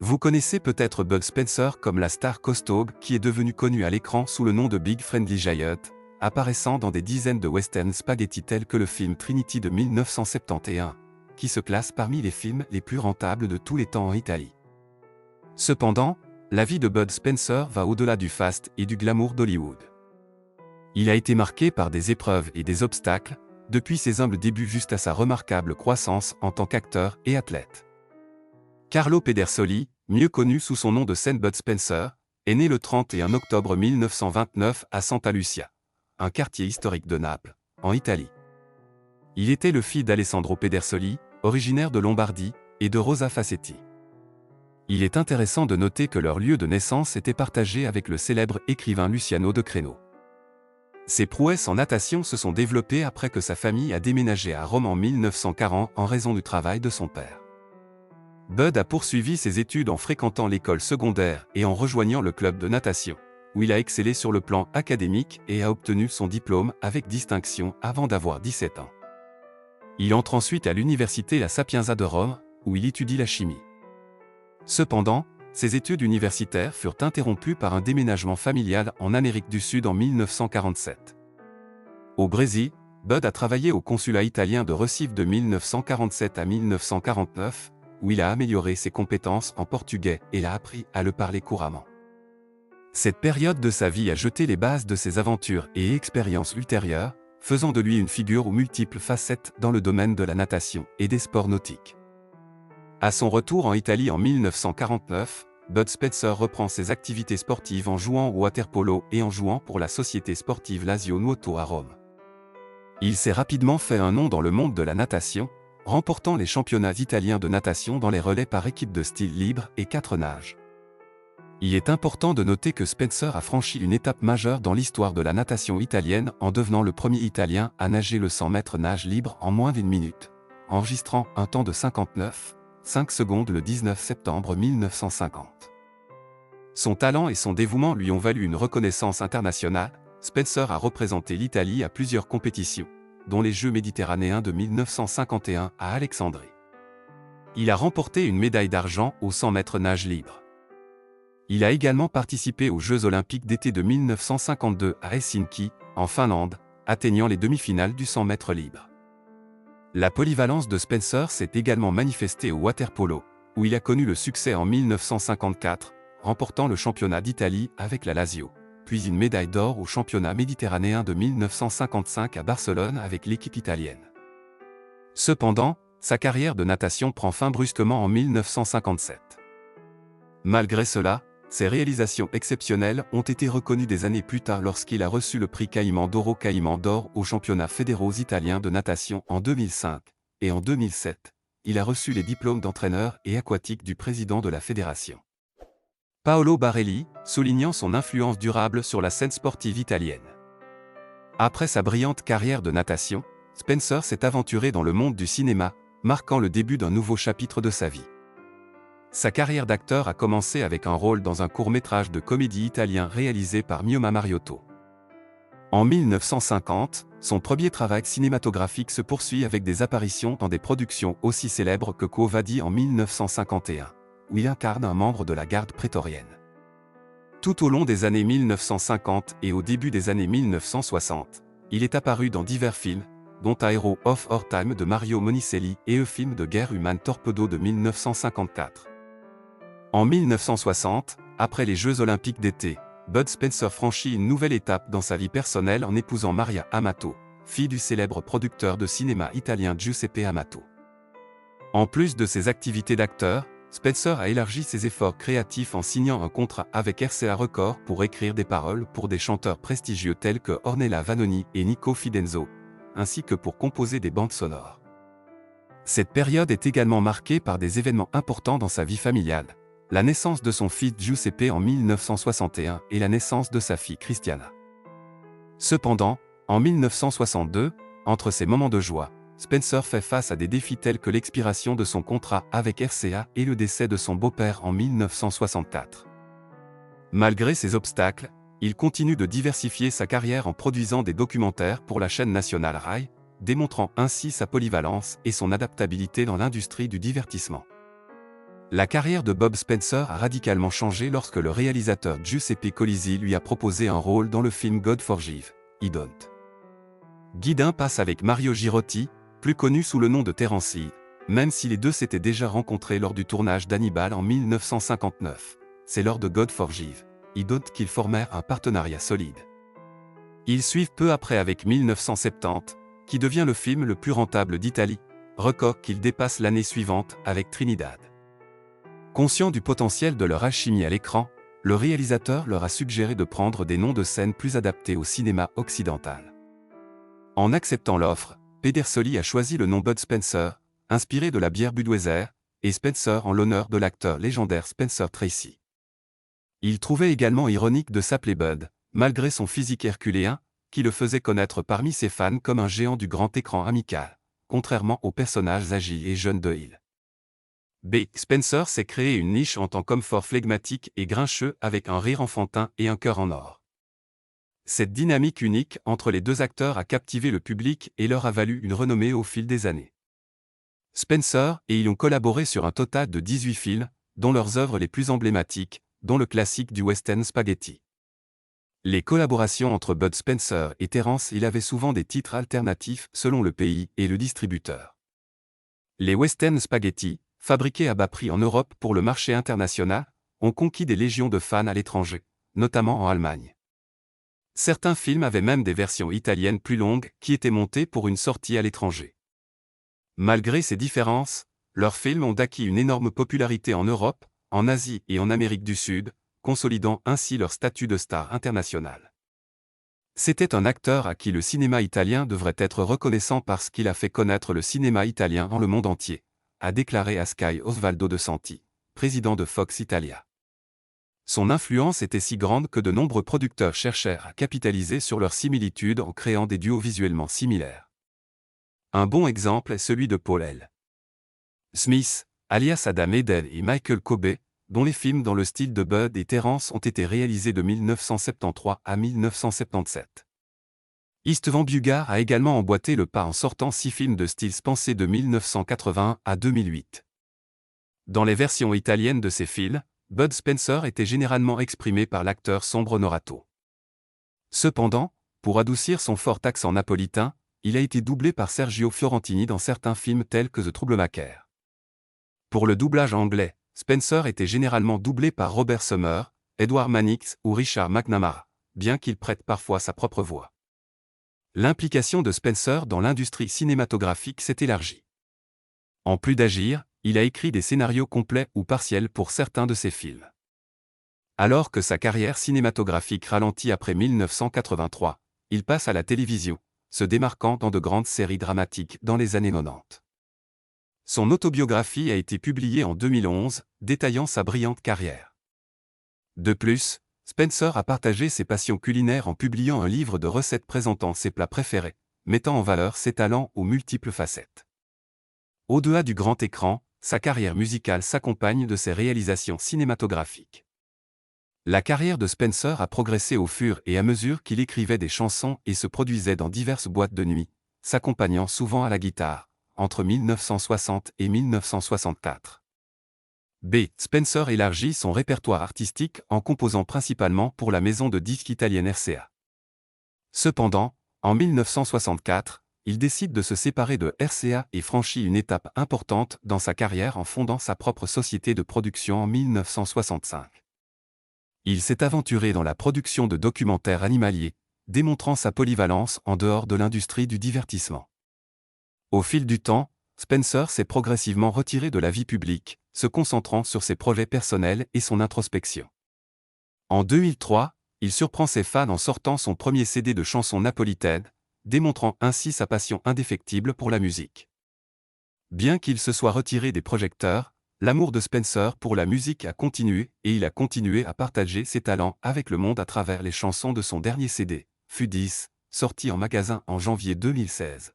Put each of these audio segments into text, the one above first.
Vous connaissez peut-être Bud Spencer comme la star costaud qui est devenue connue à l'écran sous le nom de Big Friendly Giant, apparaissant dans des dizaines de westerns spaghetti tels que le film Trinity de 1971, qui se classe parmi les films les plus rentables de tous les temps en Italie. Cependant, la vie de Bud Spencer va au-delà du faste et du glamour d'Hollywood. Il a été marqué par des épreuves et des obstacles, depuis ses humbles débuts jusqu'à sa remarquable croissance en tant qu'acteur et athlète. Carlo Pedersoli, mieux connu sous son nom de scène Bud Spencer, est né le 31 octobre 1929 à Santa Lucia, un quartier historique de Naples, en Italie. Il était le fils d'Alessandro Pedersoli, originaire de Lombardie, et de Rosa Fascetti. Il est intéressant de noter que leur lieu de naissance était partagé avec le célèbre écrivain Luciano de Creno. Ses prouesses en natation se sont développées après que sa famille a déménagé à Rome en 1940 en raison du travail de son père. Bud a poursuivi ses études en fréquentant l'école secondaire et en rejoignant le club de natation, où il a excellé sur le plan académique et a obtenu son diplôme avec distinction avant d'avoir 17 ans. Il entre ensuite à l'université La Sapienza de Rome, où il étudie la chimie. Cependant, ses études universitaires furent interrompues par un déménagement familial en Amérique du Sud en 1947. Au Brésil, Bud a travaillé au consulat italien de Recife de 1947 à 1949, où il a amélioré ses compétences en portugais et a appris à le parler couramment. Cette période de sa vie a jeté les bases de ses aventures et expériences ultérieures, faisant de lui une figure aux multiples facettes dans le domaine de la natation et des sports nautiques. À son retour en Italie en 1949, Bud Spencer reprend ses activités sportives en jouant au water-polo et en jouant pour la société sportive Lazio Nuoto à Rome. Il s'est rapidement fait un nom dans le monde de la natation, remportant les championnats italiens de natation dans les relais par équipe de style libre et 4 nages. Il est important de noter que Spencer a franchi une étape majeure dans l'histoire de la natation italienne en devenant le premier Italien à nager le 100 mètres nage libre en moins d'1 minute, enregistrant un temps de 59,5 secondes le 19 septembre 1950. Son talent et son dévouement lui ont valu une reconnaissance internationale. Spencer a représenté l'Italie à plusieurs compétitions, dont les Jeux méditerranéens de 1951 à Alexandrie. Il a remporté une médaille d'argent au 100 mètres nage libre. Il a également participé aux Jeux olympiques d'été de 1952 à Helsinki, en Finlande, atteignant les demi-finales du 100 mètres libre. La polyvalence de Spencer s'est également manifestée au water-polo, où il a connu le succès en 1954, remportant le championnat d'Italie avec la Lazio, puis une médaille d'or au championnat méditerranéen de 1955 à Barcelone avec l'équipe italienne. Cependant, sa carrière de natation prend fin brusquement en 1957. Malgré cela, ses réalisations exceptionnelles ont été reconnues des années plus tard lorsqu'il a reçu le prix Caïman d'or aux championnats fédéraux italiens de natation en 2005, et en 2007, il a reçu les diplômes d'entraîneur et aquatique du président de la fédération. Paolo Barelli, soulignant son influence durable sur la scène sportive italienne. Après sa brillante carrière de natation, Spencer s'est aventuré dans le monde du cinéma, marquant le début d'un nouveau chapitre de sa vie. Sa carrière d'acteur a commencé avec un rôle dans un court-métrage de comédie italien réalisé par Mio Mariotto. En 1950, son premier travail cinématographique se poursuit avec des apparitions dans des productions aussi célèbres que Quo Vadis en 1951, où il incarne un membre de la garde prétorienne. Tout au long des années 1950 et au début des années 1960, il est apparu dans divers films, dont A Hero of Our Time de Mario Monicelli et le film de guerre humaine Torpedo de 1954. En 1960, après les Jeux olympiques d'été, Bud Spencer franchit une nouvelle étape dans sa vie personnelle en épousant Maria Amato, fille du célèbre producteur de cinéma italien Giuseppe Amato. En plus de ses activités d'acteur, Spencer a élargi ses efforts créatifs en signant un contrat avec RCA Records pour écrire des paroles pour des chanteurs prestigieux tels que Ornella Vanoni et Nico Fidenzo, ainsi que pour composer des bandes sonores. Cette période est également marquée par des événements importants dans sa vie familiale, la naissance de son fils Giuseppe en 1961 et la naissance de sa fille Christiana. Cependant, en 1962, entre ces moments de joie, Spencer fait face à des défis tels que l'expiration de son contrat avec RCA et le décès de son beau-père en 1964. Malgré ces obstacles, il continue de diversifier sa carrière en produisant des documentaires pour la chaîne nationale Rai, démontrant ainsi sa polyvalence et son adaptabilité dans l'industrie du divertissement. La carrière de Bob Spencer a radicalement changé lorsque le réalisateur Giuseppe Colisi lui a proposé un rôle dans le film God Forgive, I Don't. Guidin passe avec Mario Girotti, plus connu sous le nom de Terence Hill, même si les deux s'étaient déjà rencontrés lors du tournage d'Hannibal en 1959. C'est lors de God Forgive, I Don't qu'ils formèrent un partenariat solide. Ils suivent peu après avec 1970, qui devient le film le plus rentable d'Italie, record qu'ils dépassent l'année suivante avec Trinidad. Conscient du potentiel de leur alchimie à l'écran, le réalisateur leur a suggéré de prendre des noms de scène plus adaptés au cinéma occidental. En acceptant l'offre, Pedersoli a choisi le nom Bud Spencer, inspiré de la bière Budweiser, et Spencer en l'honneur de l'acteur légendaire Spencer Tracy. Il trouvait également ironique de s'appeler Bud, malgré son physique herculéen, qui le faisait connaître parmi ses fans comme un géant du grand écran amical, contrairement aux personnages agiles et jeunes de Hill. B. Spencer s'est créé une niche en tant qu'homme fort flegmatique et grincheux avec un rire enfantin et un cœur en or. Cette dynamique unique entre les deux acteurs a captivé le public et leur a valu une renommée au fil des années. Spencer et Hill ont collaboré sur un total de 18 films, dont leurs œuvres les plus emblématiques, dont le classique du western spaghetti. Les collaborations entre Bud Spencer et Terence Hill avaient souvent des titres alternatifs selon le pays et le distributeur. Les western spaghetti, fabriqués à bas prix en Europe pour le marché international, ont conquis des légions de fans à l'étranger, notamment en Allemagne. Certains films avaient même des versions italiennes plus longues qui étaient montées pour une sortie à l'étranger. Malgré ces différences, leurs films ont acquis une énorme popularité en Europe, en Asie et en Amérique du Sud, consolidant ainsi leur statut de star internationale. C'était un acteur à qui le cinéma italien devrait être reconnaissant parce qu'il a fait connaître le cinéma italien dans le monde entier, a déclaré à Sky Osvaldo De Santi, président de Fox Italia. Son influence était si grande que de nombreux producteurs cherchèrent à capitaliser sur leurs similitudes en créant des duos visuellement similaires. Un bon exemple est celui de Paul L. Smith, alias Adam Edel et Michael Kobe, dont les films dans le style de Bud et Terence ont été réalisés de 1973 à 1977. Istvan Bugár a également emboîté le pas en sortant 6 films de style Spencer de 1980 à 2008. Dans les versions italiennes de ces films, Bud Spencer était généralement exprimé par l'acteur Sombro Norato. Cependant, pour adoucir son fort accent napolitain, il a été doublé par Sergio Fiorentini dans certains films tels que The Troublemaker. Pour le doublage anglais, Spencer était généralement doublé par Robert Summer, Edward Mannix ou Richard McNamara, bien qu'il prête parfois sa propre voix. L'implication de Spencer dans l'industrie cinématographique s'est élargie. En plus d'agir, il a écrit des scénarios complets ou partiels pour certains de ses films. Alors que sa carrière cinématographique ralentit après 1983, il passe à la télévision, se démarquant dans de grandes séries dramatiques dans les années 90. Son autobiographie a été publiée en 2011, détaillant sa brillante carrière. De plus, Spencer a partagé ses passions culinaires en publiant un livre de recettes présentant ses plats préférés, mettant en valeur ses talents aux multiples facettes. Au-delà du grand écran, sa carrière musicale s'accompagne de ses réalisations cinématographiques. La carrière de Spencer a progressé au fur et à mesure qu'il écrivait des chansons et se produisait dans diverses boîtes de nuit, s'accompagnant souvent à la guitare, entre 1960 et 1964. B. Spencer élargit son répertoire artistique en composant principalement pour la maison de disques italienne RCA. Cependant, en 1964, il décide de se séparer de RCA et franchit une étape importante dans sa carrière en fondant sa propre société de production en 1965. Il s'est aventuré dans la production de documentaires animaliers, démontrant sa polyvalence en dehors de l'industrie du divertissement. Au fil du temps, Spencer s'est progressivement retiré de la vie publique, se concentrant sur ses projets personnels et son introspection. En 2003, il surprend ses fans en sortant son premier CD de chansons napolitaines, démontrant ainsi sa passion indéfectible pour la musique. Bien qu'il se soit retiré des projecteurs, l'amour de Spencer pour la musique a continué et il a continué à partager ses talents avec le monde à travers les chansons de son dernier CD, Fudis, sorti en magasin en janvier 2016.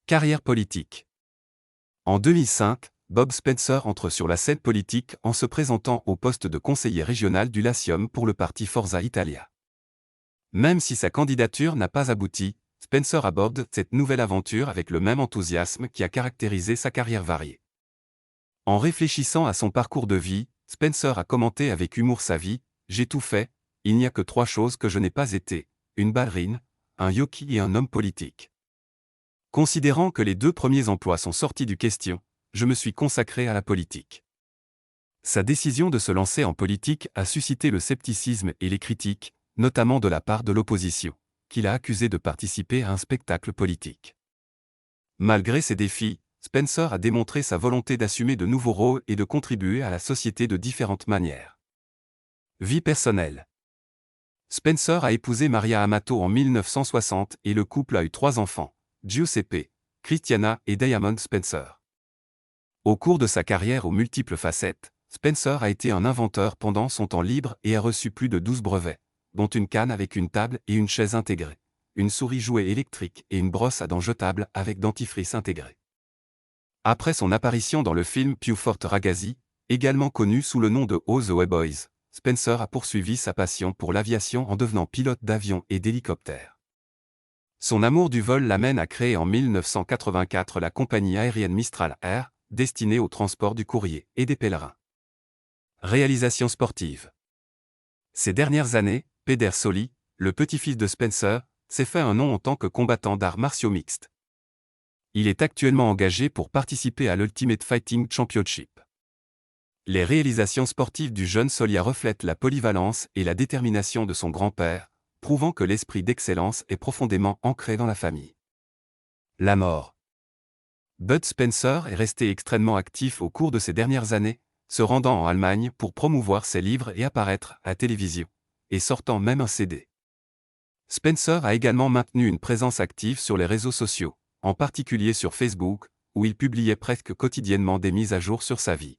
Carrière politique. En 2005, Bob Spencer entre sur la scène politique en se présentant au poste de conseiller régional du Latium pour le parti Forza Italia. Même si sa candidature n'a pas abouti, Spencer aborde cette nouvelle aventure avec le même enthousiasme qui a caractérisé sa carrière variée. En réfléchissant à son parcours de vie, Spencer a commenté avec humour sa vie: « J'ai tout fait, il n'y a que 3 choses que je n'ai pas été, une ballerine, un yoki et un homme politique. Considérant que les 2 premiers emplois sont sortis du question, je me suis consacré à la politique. » Sa décision de se lancer en politique a suscité le scepticisme et les critiques, notamment de la part de l'opposition, qui l'a accusé de participer à un spectacle politique. Malgré ces défis, Spencer a démontré sa volonté d'assumer de nouveaux rôles et de contribuer à la société de différentes manières. Vie personnelle. Spencer a épousé Maria Amato en 1960 et le couple a eu 3 enfants, Giuseppe, Christiana et Diamond Spencer. Au cours de sa carrière aux multiples facettes, Spencer a été un inventeur pendant son temps libre et a reçu plus de 12 brevets, dont une canne avec une table et une chaise intégrée, une souris jouet électrique et une brosse à dents jetable avec dentifrice intégré. Après son apparition dans le film Beaufort Ragazzi, également connu sous le nom de All the Way Boys, Spencer a poursuivi sa passion pour l'aviation en devenant pilote d'avion et d'hélicoptère. Son amour du vol l'amène à créer en 1984 la compagnie aérienne Mistral Air, destinée au transport du courrier et des pèlerins. Réalisation sportive. Ces dernières années, Peder Soli, le petit-fils de Spencer, s'est fait un nom en tant que combattant d'arts martiaux mixtes. Il est actuellement engagé pour participer à l'Ultimate Fighting Championship. Les réalisations sportives du jeune Solia reflètent la polyvalence et la détermination de son grand-père, prouvant que l'esprit d'excellence est profondément ancré dans la famille. La mort. Bud Spencer est resté extrêmement actif au cours de ces dernières années, se rendant en Allemagne pour promouvoir ses livres et apparaître à la télévision, et sortant même un CD. Spencer a également maintenu une présence active sur les réseaux sociaux, en particulier sur Facebook, où il publiait presque quotidiennement des mises à jour sur sa vie.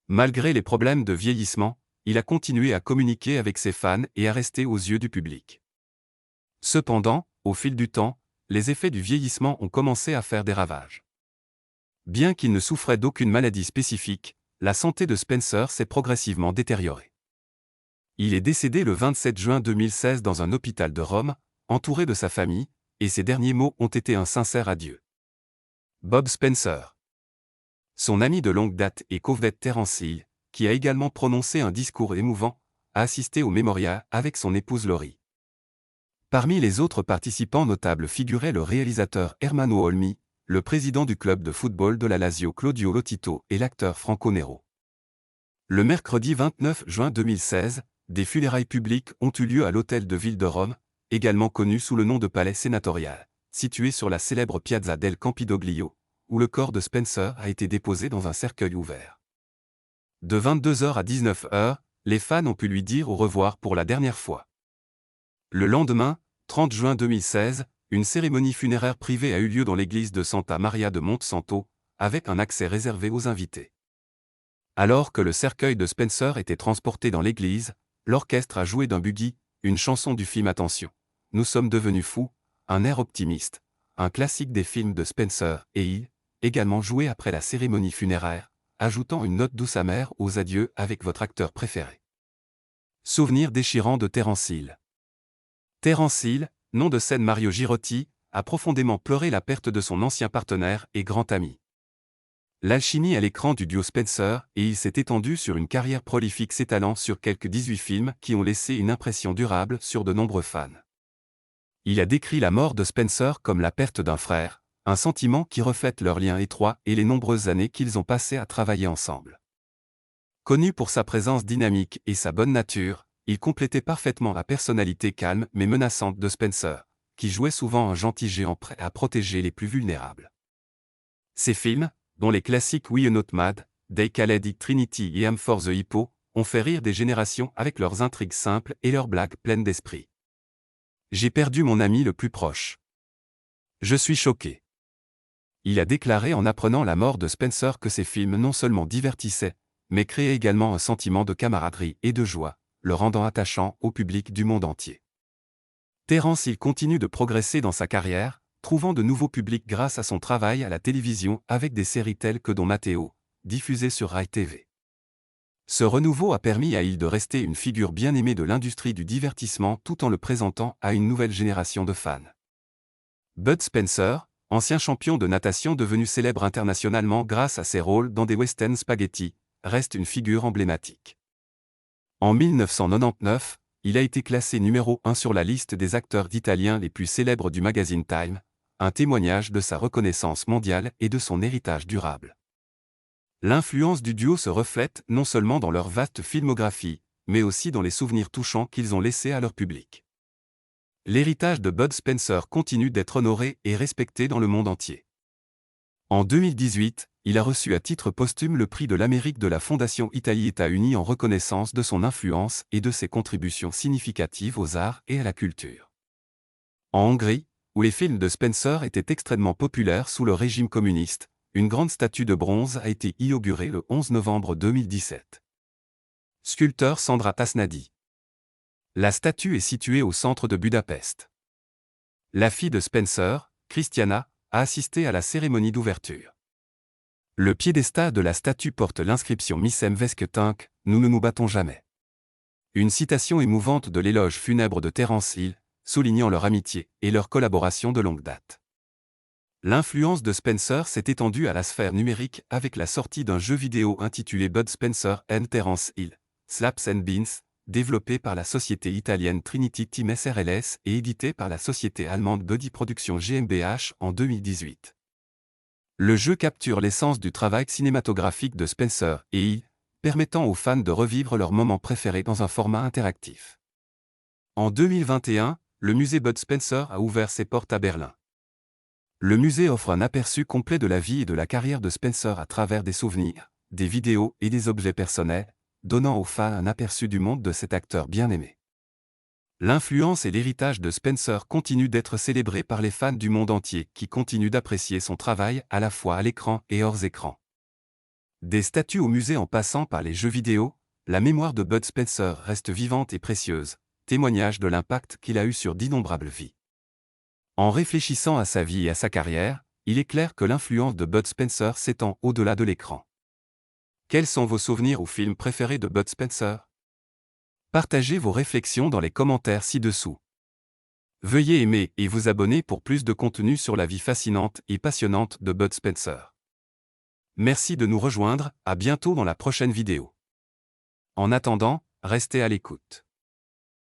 Malgré les problèmes de vieillissement, il a continué à communiquer avec ses fans et à rester aux yeux du public. Cependant, au fil du temps, les effets du vieillissement ont commencé à faire des ravages. Bien qu'il ne souffrait d'aucune maladie spécifique, la santé de Spencer s'est progressivement détériorée. Il est décédé le 27 juin 2016 dans un hôpital de Rome, entouré de sa famille, et ses derniers mots ont été un sincère adieu. Bob Spencer. Son ami de longue date et co-vedette Terence Hill, qui a également prononcé un discours émouvant, a assisté au mémorial avec son épouse Laurie. Parmi les autres participants notables figurait le réalisateur Ermanno Olmi, le président du club de football de la Lazio Claudio Lotito et l'acteur Franco Nero. Le mercredi 29 juin 2016, des funérailles publiques ont eu lieu à l'hôtel de ville de Rome, également connu sous le nom de Palais Sénatorial, situé sur la célèbre Piazza del Campidoglio, où le corps de Spencer a été déposé dans un cercueil ouvert. De 22h à 19h, les fans ont pu lui dire au revoir pour la dernière fois. Le lendemain, 30 juin 2016, une cérémonie funéraire privée a eu lieu dans l'église de Santa Maria de Monte-Santo, avec un accès réservé aux invités. Alors que le cercueil de Spencer était transporté dans l'église, l'orchestre a joué d'un buggy, une chanson du film Attention, nous sommes devenus fous, un air optimiste, un classique des films de Spencer et Hill, également joué après la cérémonie funéraire, ajoutant une note douce amère aux adieux avec votre acteur préféré. Souvenir déchirant de Terence Hill. Terence Hill, nom de scène Mario Girotti, a profondément pleuré la perte de son ancien partenaire et grand ami. L'alchimie à l'écran du duo Spencer et il s'est étendu sur une carrière prolifique s'étalant sur quelques 18 films qui ont laissé une impression durable sur de nombreux fans. Il a décrit la mort de Spencer comme la perte d'un frère, un sentiment qui reflète leur lien étroit et les nombreuses années qu'ils ont passées à travailler ensemble. Connu pour sa présence dynamique et sa bonne nature, il complétait parfaitement la personnalité calme mais menaçante de Spencer, qui jouait souvent un gentil géant prêt à protéger les plus vulnérables. Ses films, dont les classiques We Are Not Mad, They Called It Trinity et I'm for the Hippo, ont fait rire des générations avec leurs intrigues simples et leurs blagues pleines d'esprit. J'ai perdu mon ami le plus proche. Je suis choqué. Il a déclaré en apprenant la mort de Spencer que ses films non seulement divertissaient, mais créaient également un sentiment de camaraderie et de joie, le rendant attachant au public du monde entier. Terence Hill continue de progresser dans sa carrière, trouvant de nouveaux publics grâce à son travail à la télévision avec des séries telles que Don Matteo, diffusées sur Rai TV. Ce renouveau a permis à Hill de rester une figure bien aimée de l'industrie du divertissement tout en le présentant à une nouvelle génération de fans. Bud Spencer, ancien champion de natation devenu célèbre internationalement grâce à ses rôles dans des western spaghetti, reste une figure emblématique. En 1999, il a été classé numéro 1 sur la liste des acteurs italiens les plus célèbres du magazine Time, un témoignage de sa reconnaissance mondiale et de son héritage durable. L'influence du duo se reflète non seulement dans leur vaste filmographie, mais aussi dans les souvenirs touchants qu'ils ont laissés à leur public. L'héritage de Bud Spencer continue d'être honoré et respecté dans le monde entier. En 2018, il a reçu à titre posthume le prix de l'Amérique de la Fondation Italie-États-Unis en reconnaissance de son influence et de ses contributions significatives aux arts et à la culture. En Hongrie, où les films de Spencer étaient extrêmement populaires sous le régime communiste, une grande statue de bronze a été inaugurée le 11 novembre 2017. Sculpteur Sandra Tasnadi. La statue est située au centre de Budapest. La fille de Spencer, Christiana, a assisté à la cérémonie d'ouverture. Le piédestal de la statue porte l'inscription Missem Vesketunk, nous ne nous battons jamais. Une citation émouvante de l'éloge funèbre de Terence Hill, soulignant leur amitié et leur collaboration de longue date. L'influence de Spencer s'est étendue à la sphère numérique avec la sortie d'un jeu vidéo intitulé Bud Spencer and Terence Hill, Slaps and Beans, développé par la société italienne Trinity Team SRLS et édité par la société allemande Buddy Productions GmbH en 2018. Le jeu capture l'essence du travail cinématographique de Spencer et Hill, permettant aux fans de revivre leurs moments préférés dans un format interactif. En 2021, le musée Bud Spencer a ouvert ses portes à Berlin. Le musée offre un aperçu complet de la vie et de la carrière de Spencer à travers des souvenirs, des vidéos et des objets personnels, donnant aux fans un aperçu du monde de cet acteur bien aimé. L'influence et l'héritage de Spencer continuent d'être célébrés par les fans du monde entier qui continuent d'apprécier son travail à la fois à l'écran et hors écran. Des statues au musée en passant par les jeux vidéo, la mémoire de Bud Spencer reste vivante et précieuse, témoignage de l'impact qu'il a eu sur d'innombrables vies. En réfléchissant à sa vie et à sa carrière, il est clair que l'influence de Bud Spencer s'étend au-delà de l'écran. Quels sont vos souvenirs ou films préférés de Bud Spencer? Partagez vos réflexions dans les commentaires ci-dessous. Veuillez aimer et vous abonner pour plus de contenu sur la vie fascinante et passionnante de Bud Spencer. Merci de nous rejoindre, à bientôt dans la prochaine vidéo. En attendant, restez à l'écoute.